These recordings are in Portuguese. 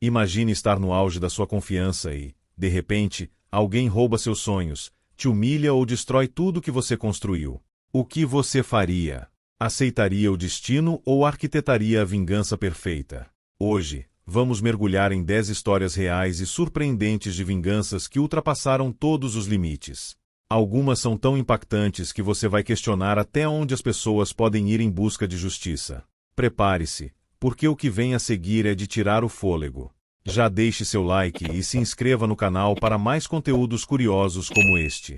Imagine estar no auge da sua confiança e, de repente, alguém rouba seus sonhos, te humilha ou destrói tudo que você construiu. O que você faria? Aceitaria o destino ou arquitetaria a vingança perfeita? Hoje, vamos mergulhar em 10 histórias reais e surpreendentes de vinganças que ultrapassaram todos os limites. Algumas são tão impactantes que você vai questionar até onde as pessoas podem ir em busca de justiça. Prepare-se, porque o que vem a seguir é de tirar o fôlego. Já deixe seu like e se inscreva no canal para mais conteúdos curiosos como este.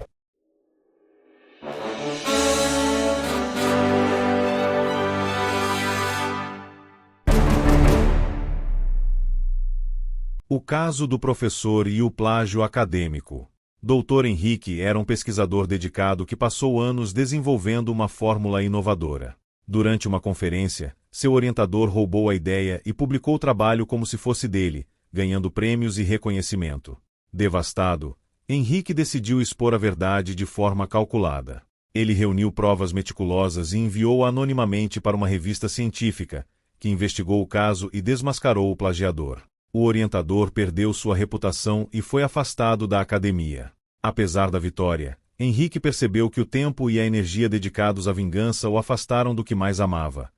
O caso do professor e o plágio acadêmico. Dr. Henrique era um pesquisador dedicado que passou anos desenvolvendo uma fórmula inovadora. Durante uma conferência, seu orientador roubou a ideia e publicou o trabalho como se fosse dele, ganhando prêmios e reconhecimento. Devastado, Henrique decidiu expor a verdade de forma calculada. Ele reuniu provas meticulosas e enviou anonimamente para uma revista científica, que investigou o caso e desmascarou o plagiador. O orientador perdeu sua reputação e foi afastado da academia. Apesar da vitória, Henrique percebeu que o tempo e a energia dedicados à vingança o afastaram do que mais amava: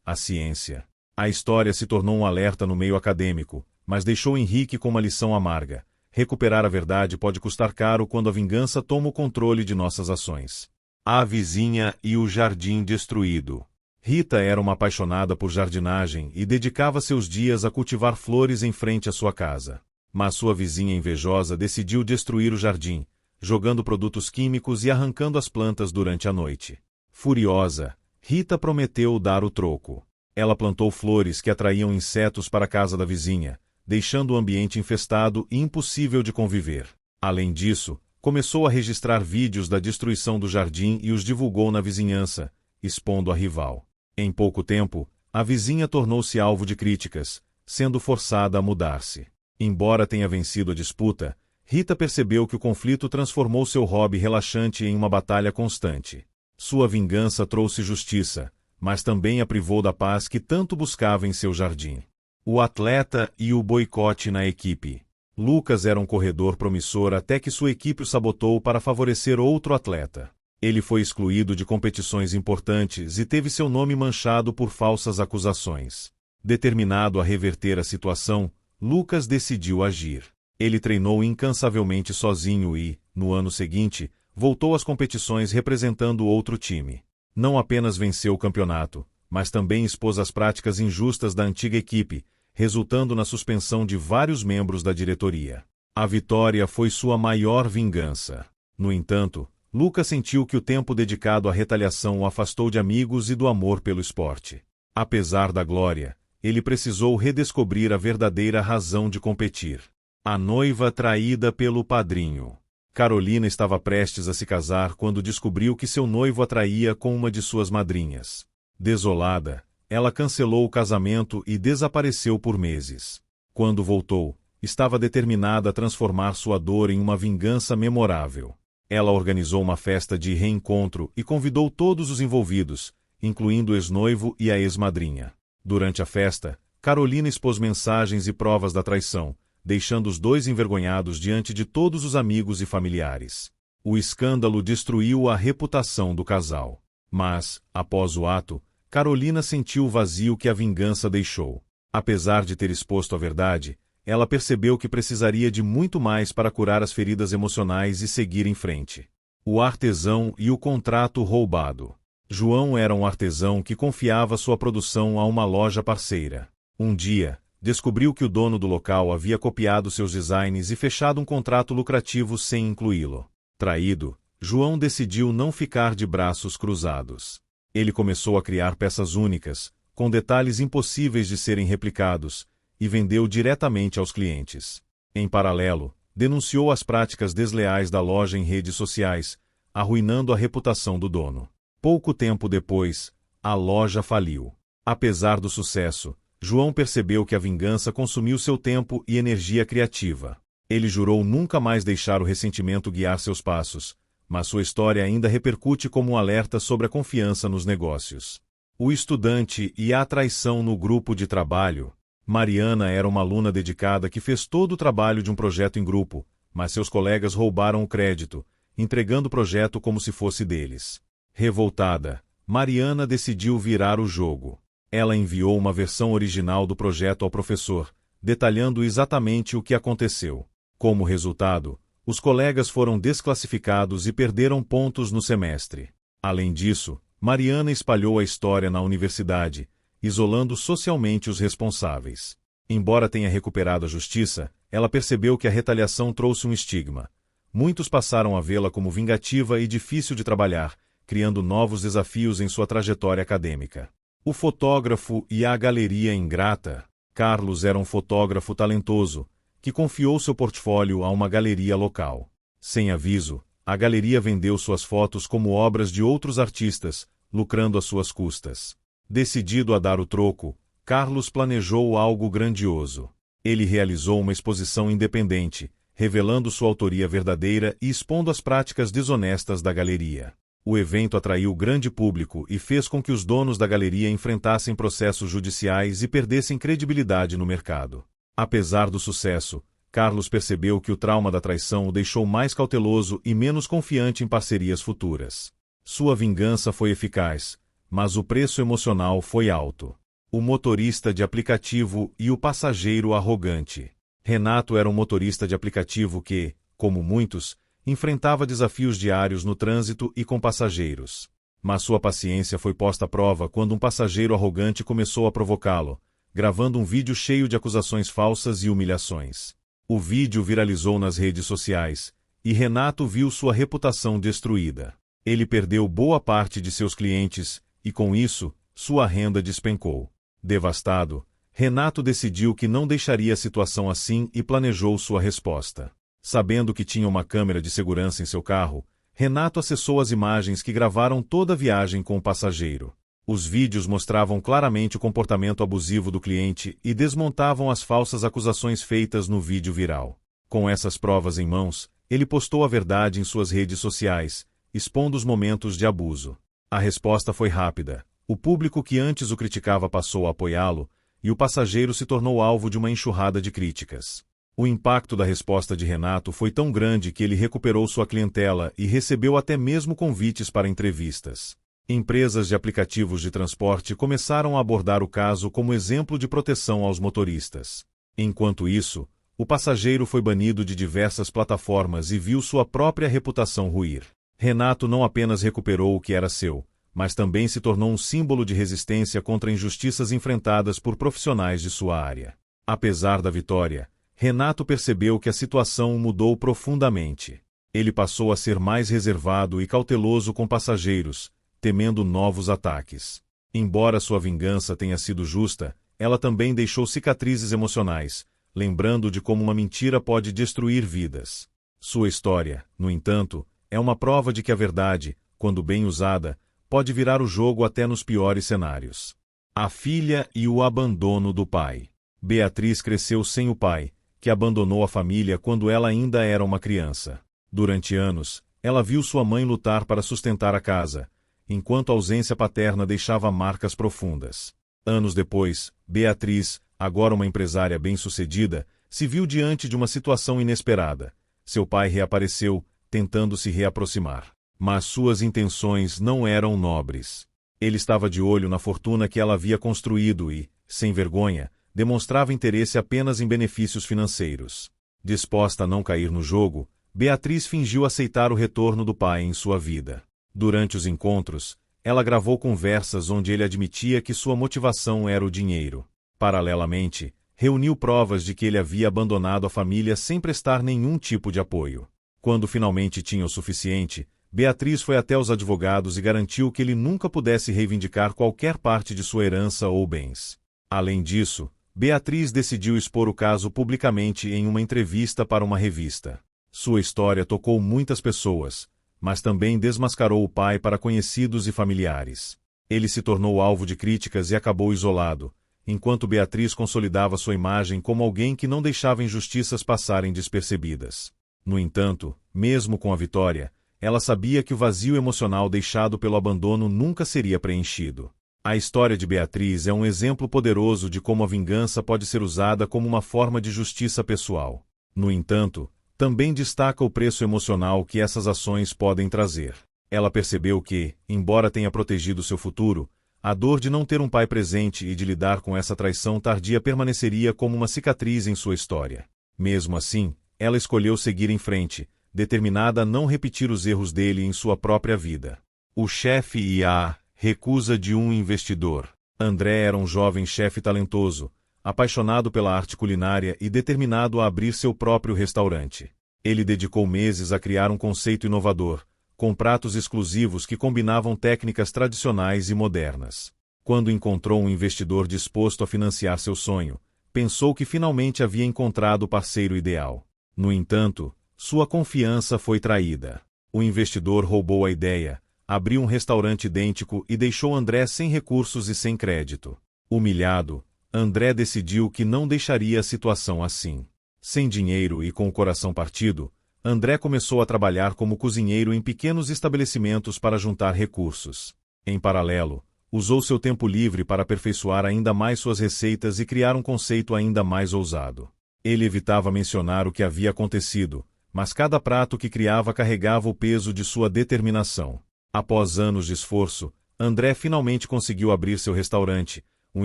a ciência. A história se tornou um alerta no meio acadêmico, mas deixou Henrique com uma lição amarga. Recuperar a verdade pode custar caro quando a vingança toma o controle de nossas ações. A vizinha e o jardim destruído. Rita era uma apaixonada por jardinagem e dedicava seus dias a cultivar flores em frente à sua casa. Mas sua vizinha invejosa decidiu destruir o jardim, jogando produtos químicos e arrancando as plantas durante a noite. Furiosa, Rita prometeu dar o troco. Ela plantou flores que atraíam insetos para a casa da vizinha, deixando o ambiente infestado e impossível de conviver. Além disso, começou a registrar vídeos da destruição do jardim e os divulgou na vizinhança, expondo a rival. Em pouco tempo, a vizinha tornou-se alvo de críticas, sendo forçada a mudar-se. Embora tenha vencido a disputa, Rita percebeu que o conflito transformou seu hobby relaxante em uma batalha constante. Sua vingança trouxe justiça, mas também a privou da paz que tanto buscava em seu jardim. O atleta e o boicote na equipe. Lucas era um corredor promissor até que sua equipe o sabotou para favorecer outro atleta. Ele foi excluído de competições importantes e teve seu nome manchado por falsas acusações. Determinado a reverter a situação, Lucas decidiu agir. Ele treinou incansavelmente sozinho e, no ano seguinte, voltou às competições representando outro time. Não apenas venceu o campeonato, mas também expôs as práticas injustas da antiga equipe, resultando na suspensão de vários membros da diretoria. A vitória foi sua maior vingança. No entanto, Lucas sentiu que o tempo dedicado à retaliação o afastou de amigos e do amor pelo esporte. Apesar da glória, ele precisou redescobrir a verdadeira razão de competir. A noiva traída pelo padrinho. Carolina estava prestes a se casar quando descobriu que seu noivo a traía com uma de suas madrinhas. Desolada, ela cancelou o casamento e desapareceu por meses. Quando voltou, estava determinada a transformar sua dor em uma vingança memorável. Ela organizou uma festa de reencontro e convidou todos os envolvidos, incluindo o ex-noivo e a ex-madrinha. Durante a festa, Carolina expôs mensagens e provas da traição, deixando os dois envergonhados diante de todos os amigos e familiares. O escândalo destruiu a reputação do casal. Mas, após o ato, Carolina sentiu o vazio que a vingança deixou. Apesar de ter exposto a verdade, ela percebeu que precisaria de muito mais para curar as feridas emocionais e seguir em frente. O artesão e o contrato roubado. João era um artesão que confiava sua produção a uma loja parceira. Um dia, descobriu que o dono do local havia copiado seus designs e fechado um contrato lucrativo sem incluí-lo. Traído, João decidiu não ficar de braços cruzados. Ele começou a criar peças únicas, com detalhes impossíveis de serem replicados, e vendeu diretamente aos clientes. Em paralelo, denunciou as práticas desleais da loja em redes sociais, arruinando a reputação do dono. Pouco tempo depois, a loja faliu. Apesar do sucesso, João percebeu que a vingança consumiu seu tempo e energia criativa. Ele jurou nunca mais deixar o ressentimento guiar seus passos, mas sua história ainda repercute como um alerta sobre a confiança nos negócios. O estudante e a traição no grupo de trabalho. Mariana era uma aluna dedicada que fez todo o trabalho de um projeto em grupo, mas seus colegas roubaram o crédito, entregando o projeto como se fosse deles. Revoltada, Mariana decidiu virar o jogo. Ela enviou uma versão original do projeto ao professor, detalhando exatamente o que aconteceu. Como resultado, os colegas foram desclassificados e perderam pontos no semestre. Além disso, Mariana espalhou a história na universidade, isolando socialmente os responsáveis. Embora tenha recuperado a justiça, ela percebeu que a retaliação trouxe um estigma. Muitos passaram a vê-la como vingativa e difícil de trabalhar, criando novos desafios em sua trajetória acadêmica. O fotógrafo e a galeria ingrata. Carlos era um fotógrafo talentoso, que confiou seu portfólio a uma galeria local. Sem aviso, a galeria vendeu suas fotos como obras de outros artistas, lucrando às suas custas. Decidido a dar o troco, Carlos planejou algo grandioso. Ele realizou uma exposição independente, revelando sua autoria verdadeira e expondo as práticas desonestas da galeria. O evento atraiu grande público e fez com que os donos da galeria enfrentassem processos judiciais e perdessem credibilidade no mercado. Apesar do sucesso, Carlos percebeu que o trauma da traição o deixou mais cauteloso e menos confiante em parcerias futuras. Sua vingança foi eficaz, mas o preço emocional foi alto. O motorista de aplicativo e o passageiro arrogante. Renato era um motorista de aplicativo que, como muitos, enfrentava desafios diários no trânsito e com passageiros. Mas sua paciência foi posta à prova quando um passageiro arrogante começou a provocá-lo, gravando um vídeo cheio de acusações falsas e humilhações. O vídeo viralizou nas redes sociais, e Renato viu sua reputação destruída. Ele perdeu boa parte de seus clientes, e com isso, sua renda despencou. Devastado, Renato decidiu que não deixaria a situação assim e planejou sua resposta. Sabendo que tinha uma câmera de segurança em seu carro, Renato acessou as imagens que gravaram toda a viagem com o passageiro. Os vídeos mostravam claramente o comportamento abusivo do cliente e desmontavam as falsas acusações feitas no vídeo viral. Com essas provas em mãos, ele postou a verdade em suas redes sociais, expondo os momentos de abuso. A resposta foi rápida. O público que antes o criticava passou a apoiá-lo, e o passageiro se tornou alvo de uma enxurrada de críticas. O impacto da resposta de Renato foi tão grande que ele recuperou sua clientela e recebeu até mesmo convites para entrevistas. Empresas de aplicativos de transporte começaram a abordar o caso como exemplo de proteção aos motoristas. Enquanto isso, o passageiro foi banido de diversas plataformas e viu sua própria reputação ruir. Renato não apenas recuperou o que era seu, mas também se tornou um símbolo de resistência contra injustiças enfrentadas por profissionais de sua área. Apesar da vitória, Renato percebeu que a situação o mudou profundamente. Ele passou a ser mais reservado e cauteloso com passageiros, temendo novos ataques. Embora sua vingança tenha sido justa, ela também deixou cicatrizes emocionais, lembrando de como uma mentira pode destruir vidas. Sua história, no entanto, é uma prova de que a verdade, quando bem usada, pode virar o jogo até nos piores cenários. A filha e o abandono do pai. Beatriz cresceu sem o pai, que abandonou a família quando ela ainda era uma criança. Durante anos, ela viu sua mãe lutar para sustentar a casa, enquanto a ausência paterna deixava marcas profundas. Anos depois, Beatriz, agora uma empresária bem-sucedida, se viu diante de uma situação inesperada. Seu pai reapareceu, tentando se reaproximar. Mas suas intenções não eram nobres. Ele estava de olho na fortuna que ela havia construído e, sem vergonha, demonstrava interesse apenas em benefícios financeiros. Disposta a não cair no jogo, Beatriz fingiu aceitar o retorno do pai em sua vida. Durante os encontros, ela gravou conversas onde ele admitia que sua motivação era o dinheiro. Paralelamente, reuniu provas de que ele havia abandonado a família sem prestar nenhum tipo de apoio. Quando finalmente tinha o suficiente, Beatriz foi até os advogados e garantiu que ele nunca pudesse reivindicar qualquer parte de sua herança ou bens. Além disso, Beatriz decidiu expor o caso publicamente em uma entrevista para uma revista. Sua história tocou muitas pessoas, mas também desmascarou o pai para conhecidos e familiares. Ele se tornou alvo de críticas e acabou isolado, enquanto Beatriz consolidava sua imagem como alguém que não deixava injustiças passarem despercebidas. No entanto, mesmo com a vitória, ela sabia que o vazio emocional deixado pelo abandono nunca seria preenchido. A história de Beatriz é um exemplo poderoso de como a vingança pode ser usada como uma forma de justiça pessoal. No entanto, também destaca o preço emocional que essas ações podem trazer. Ela percebeu que, embora tenha protegido seu futuro, a dor de não ter um pai presente e de lidar com essa traição tardia permaneceria como uma cicatriz em sua história. Mesmo assim, ela escolheu seguir em frente, determinada a não repetir os erros dele em sua própria vida. O chefe e a recusa de um investidor. André era um jovem chefe talentoso, apaixonado pela arte culinária e determinado a abrir seu próprio restaurante. Ele dedicou meses a criar um conceito inovador, com pratos exclusivos que combinavam técnicas tradicionais e modernas. Quando encontrou um investidor disposto a financiar seu sonho, pensou que finalmente havia encontrado o parceiro ideal. No entanto, sua confiança foi traída. O investidor roubou a ideia, abriu um restaurante idêntico e deixou André sem recursos e sem crédito. Humilhado, André decidiu que não deixaria a situação assim. Sem dinheiro e com o coração partido, André começou a trabalhar como cozinheiro em pequenos estabelecimentos para juntar recursos. Em paralelo, usou seu tempo livre para aperfeiçoar ainda mais suas receitas e criar um conceito ainda mais ousado. Ele evitava mencionar o que havia acontecido, mas cada prato que criava carregava o peso de sua determinação. Após anos de esforço, André finalmente conseguiu abrir seu restaurante, um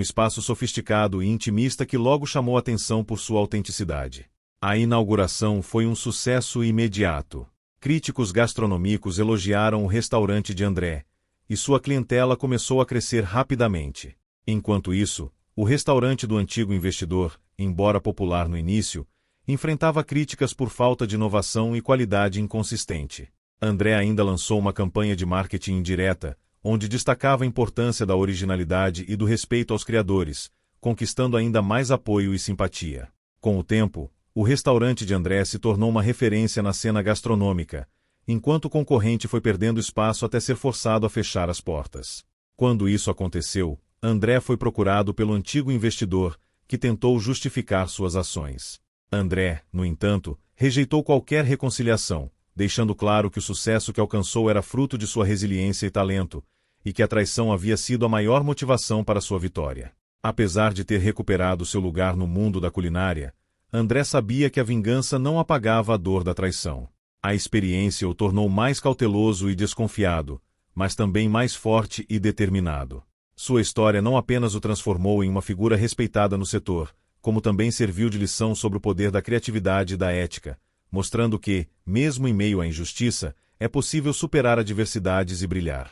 espaço sofisticado e intimista que logo chamou atenção por sua autenticidade. A inauguração foi um sucesso imediato. Críticos gastronômicos elogiaram o restaurante de André, e sua clientela começou a crescer rapidamente. Enquanto isso, o restaurante do antigo investidor, embora popular no início, enfrentava críticas por falta de inovação e qualidade inconsistente. André ainda lançou uma campanha de marketing indireta, onde destacava a importância da originalidade e do respeito aos criadores, conquistando ainda mais apoio e simpatia. Com o tempo, o restaurante de André se tornou uma referência na cena gastronômica, enquanto o concorrente foi perdendo espaço até ser forçado a fechar as portas. Quando isso aconteceu, André foi procurado pelo antigo investidor, que tentou justificar suas ações. André, no entanto, rejeitou qualquer reconciliação, deixando claro que o sucesso que alcançou era fruto de sua resiliência e talento, e que a traição havia sido a maior motivação para sua vitória. Apesar de ter recuperado seu lugar no mundo da culinária, André sabia que a vingança não apagava a dor da traição. A experiência o tornou mais cauteloso e desconfiado, mas também mais forte e determinado. Sua história não apenas o transformou em uma figura respeitada no setor, como também serviu de lição sobre o poder da criatividade e da ética, mostrando que, mesmo em meio à injustiça, é possível superar adversidades e brilhar.